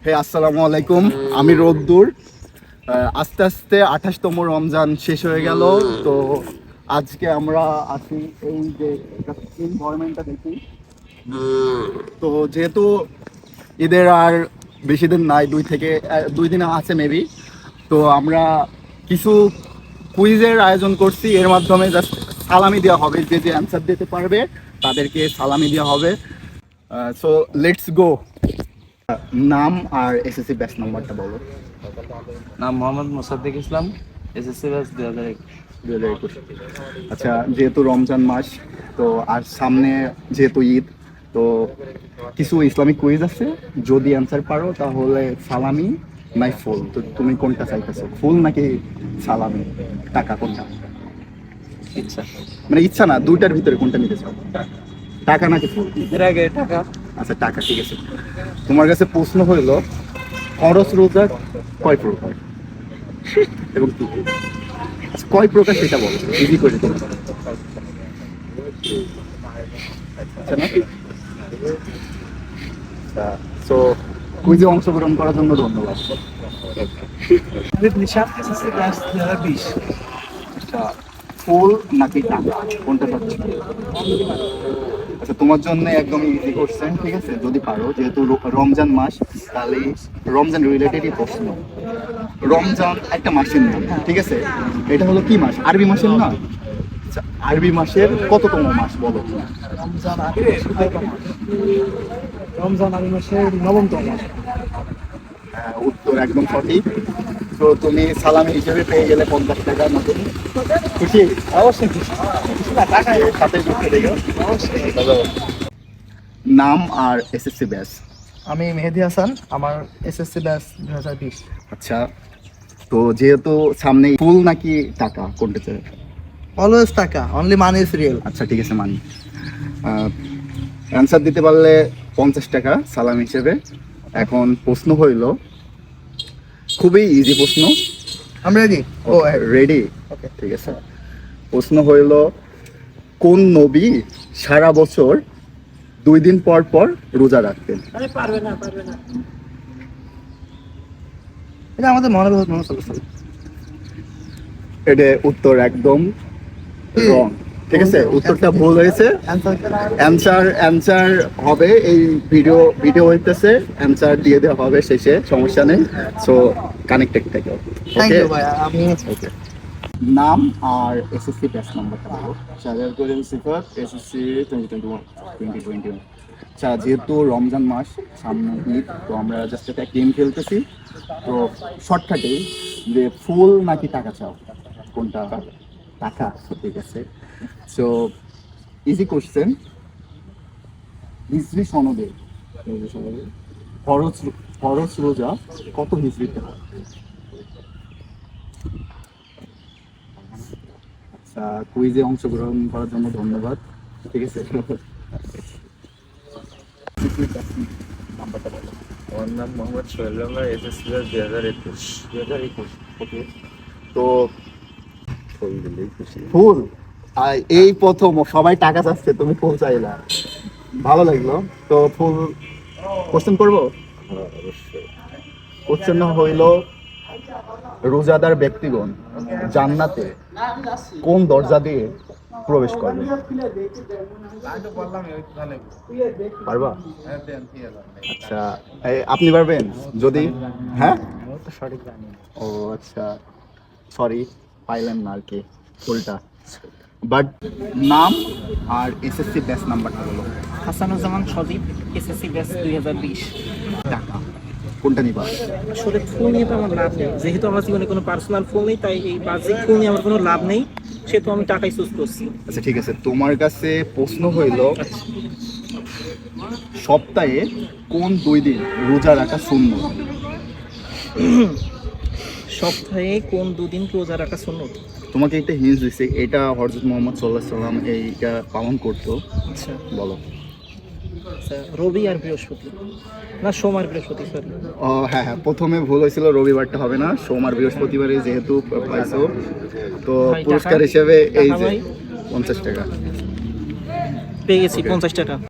আসসালামু আলাইকুম। আমি রোদ্দুর। আস্তে আস্তে 28তম রমজান শেষ হয়ে গেল। তো আজকে আমরা আছি এই যে এনভায়রনমেন্টটা দেখি। তো যেহেতু ঈদের আর বেশি দিন নাই, 2 দিন আছে মেবি। তো আমরা কিছু কুইজের আয়োজন করছি, এর মাধ্যমে জাস্ট সালামি দেওয়া হবে। যে যে অ্যান্সার দিতে পারবে তাদেরকে সালামি দেওয়া হবে। So let's go. নাম আর এসএসসি ব্যাচ নাম্বারটা বলো। নাম মোহাম্মদ মোসাদ্দেক ইসলাম, এসএসসি ব্যাচ 2021। আচ্ছা, যেহেতু রমজান মাস তো আর সামনে যেহেতু ঈদ, তো কিছু ইসলামিক কুইজ আছে। যদি অ্যান্সার পারো তাহলে সালামি নাই ফুল। তো তুমি কোনটা চাইতেছো, ফুল নাকি সালামি? টাকা কোনটা? ইচ্ছা। মানে ইচ্ছা না, দুইটার ভিতরে কোনটা নিতে চাও? টাকা নাকি ফুল? এর আগে টাকা। আচ্ছা টাকা, ঠিক আছে। তোমার কাছে প্রশ্ন হইলো, ফরজ রোজা কয় প্রকার এবং কি কি? আচ্ছা, কয় প্রকার সেটা বলো, ইজি করে দিতে। আচ্ছা না, সো কুইজে অংশগ্রহণ করার জন্য ধন্যবাদ। আচ্ছা, ফুল নাকি টাকা কোনটা চাচ্ছ? আচ্ছা, তোমার জন্য একদম ইজি কোশ্চেন, ঠিক আছে? যদি পারো, যেহেতু রমজান মাস, তাহলে রমজান রিলেটেডই প্রশ্ন। রমজান একটা মাসের নাম, ঠিক আছে? এটা হলো কি মাস? আরবি মাসের না? আচ্ছা, আরবি মাসের কততম মাস বলো? রমজান আরবি মাসের 9তম মাস। উত্তর একদম সঠিক। তো তুমি সালামি হিসেবে পেয়ে গেলে 50 টাকার মতন। খুশি? অবশ্যই খুশি। সাথে যুক্ত দেখো। নাম আর এসএসসি ব্যাচ। আমি মেহেদি হাসান, আমার এসএসসি ব্যাচ 2020। আচ্ছা, তো যেহেতু সামনে ফুল নাকি টাকা কোনটা চাই? অলওয়েজ টাকা, অনলি মানি ইজ রিয়েল। আচ্ছা ঠিক আছে, মানি। অ্যান্সার দিতে পারলে 50 টাকা সালাম হিসেবে। এখন প্রশ্ন হইল, খুবই ইজি প্রশ্ন। আমি রেডি। রেডি? ওকে, ঠিক আছে। প্রশ্ন হইল, কোন নবী সারা বছর 2 দিন পর পর রোজা রাখতেন? এটা আমাদের মহানবী মোহাম্মদ সাল্লাল্লাহু আলাইহি ওয়াসাল্লাম। এটা উত্তর একদম রং, ঠিক আছে? উত্তরটা ভুল হয়েছে। অ্যান্সার হবে এই ভিডিও হইতেছে, অ্যান্সার দিয়ে দেওয়া হবে শেষে, সমস্যা নেই। সো কানেক্টেড থেকো। থ্যাংক ওকে, ইউ ভাই। আমি ওকে। নাম আর এসএসসি ব্যাচ নাম্বারটা বলো। শাহজাদ করিম সিফাত, এসএসসি 2021। আচ্ছা, যেহেতু রমজান মাস সামনে ঈদ, তো আমরা জাস্ট একটা গেম খেলতেছি। তো শর্টকাটে, যে ফুল নাকি টাকা চাও, কোনটা? টাকা, ঠিক আছে। So easy question. হিজরি সনদে ফরজ রোজা কত হিজরিতে হয়? আচ্ছা, কুইজে অংশগ্রহণ করার জন্য ধন্যবাদ, ঠিক আছে। নাম্বারটা বলো। আমার নাম মোহাম্মদ সোহেল রানা, এসএসসি ব্যাচ 2021। 2021, ওকে। তো ফুল, এই প্রথম সবাই টাকা চাচ্ছে, তুমি ফুল চাইলা, ভালো লাগলো। তো ফুল কোশ্চেন করবো। কোশ্চেন হইল, রোজাদার ব্যক্তিগণ জান্নাতে কোন দরজা দিয়ে প্রবেশ করবে? পারবা? আচ্ছা, আপনি পারবেন যদি? হ্যাঁ, সঠিক জানি। ও আচ্ছা, সরি, পাইলেন না আর কি, ফুলটা। বাট নাম আর এসএসসি ব্যাচ নাম্বারটা বলো। হাসানুজ্জামান সজীব, এসএসসি ব্যাচ 2020। টাকা কোনটা নিবা? আসলে ফুল নিয়ে তো আমার লাভ নেই, যেহেতু আমার জীবনে কোনো পার্সোনাল ফুল নেই, তাই এই বাহ্যিক ফুল নিয়ে আমার কোনো লাভ নেই, সেহেতু আমি টাকাই চুজ করছি। আচ্ছা ঠিক আছে, তোমার কাছে প্রশ্ন হইল, সপ্তাহে কোন 2 দিন রোজা রাখা সুন্নত? সপ্তাহে কোন দুদিন রোজা রাখা সুন্নত? তোমাকে একটা হিন্স দিছে, এটা হযরত মুহাম্মদ সাল্লাল্লাহু আলাইহি সাল্লাম এইটা পালন করতো। আচ্ছা, বলো। আচ্ছা, রবি আর বৃহস্পতি, না সোম আর বৃহস্পতি, সরি। ও হ্যাঁ হ্যাঁ, প্রথমে ভুল হয়েছিল, রবিবারটা হবে না, সোম আর বৃহস্পতিবারে যেহেতু পাইছো, তো ভাই, পুরস্কার টাকা? হিসেবে এই টাকা যে ভাই? 50 টাকা পেয়ে গেছি 50 টাকা।